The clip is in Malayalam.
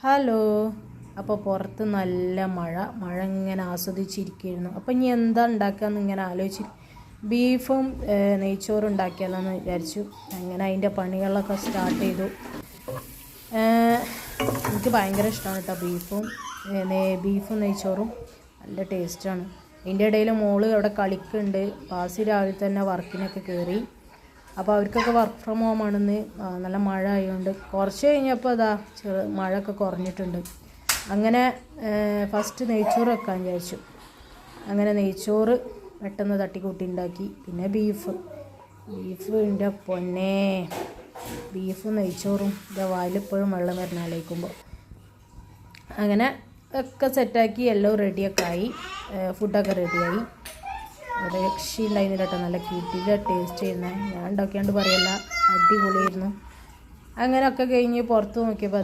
ഹലോ. അപ്പോൾ പുറത്ത് നല്ല മഴ ഇങ്ങനെ ആസ്വദിച്ചിരിക്കുകയായിരുന്നു. അപ്പോൾ ഇനി എന്താ ഉണ്ടാക്കുകയെന്ന് ഇങ്ങനെ ആലോചിച്ച് ബീഫും നെയ്ച്ചോറും ഉണ്ടാക്കിയാലോന്ന് വിചാരിച്ചു. അങ്ങനെ അതിൻ്റെ പണികളൊക്കെ സ്റ്റാർട്ട് ചെയ്തു. എനിക്ക് ഭയങ്കര ഇഷ്ടമാണ് കേട്ടോ ബീഫും നെയ്ച്ചോറും നല്ല ടേസ്റ്റാണ്. അതിൻ്റെ ഇടയിൽ മോള് അവിടെ കളിക്കുന്നുണ്ട്. പാസി രാവിലെ തന്നെ വർക്കിനൊക്കെ കയറി. അപ്പോൾ അവർക്കൊക്കെ വർക്ക് ഫ്രം ഹോം ആണെന്ന്. നല്ല മഴ ആയതുകൊണ്ട് കുറച്ച് കഴിഞ്ഞപ്പോൾ മഴയൊക്കെ കുറഞ്ഞിട്ടുണ്ട്. അങ്ങനെ ഫസ്റ്റ് നെയ്ച്ചോറ് വെക്കാൻ വിചാരിച്ചു. അങ്ങനെ നെയ്ച്ചോറ് പെട്ടെന്ന് തട്ടിക്കൂട്ടി ഉണ്ടാക്കി. പിന്നെ ബീഫിൻ്റെ പൊന്നേ, ബീഫും നെയ്ച്ചോറും എൻ്റെ വായിലിപ്പോഴും വെള്ളം വരുന്നാലോചിക്കുമ്പോൾ. അങ്ങനെ ഒക്കെ സെറ്റാക്കി എല്ലാം റെഡിയൊക്കെ ആയി. ഫുഡൊക്കെ റെഡിയായി. രക്ഷയുണ്ടായിരുന്നില്ല കേട്ടോ. നല്ല കിട്ടിയ ടേസ്റ്റ് ചെയ്യുന്നത്. ഞാൻ ഉണ്ടാക്കിയാണ്ട് പറയല്ല, അടിപൊളിയായിരുന്നു. അങ്ങനെയൊക്കെ കഴിഞ്ഞ് പുറത്ത് നോക്കിയപ്പോൾ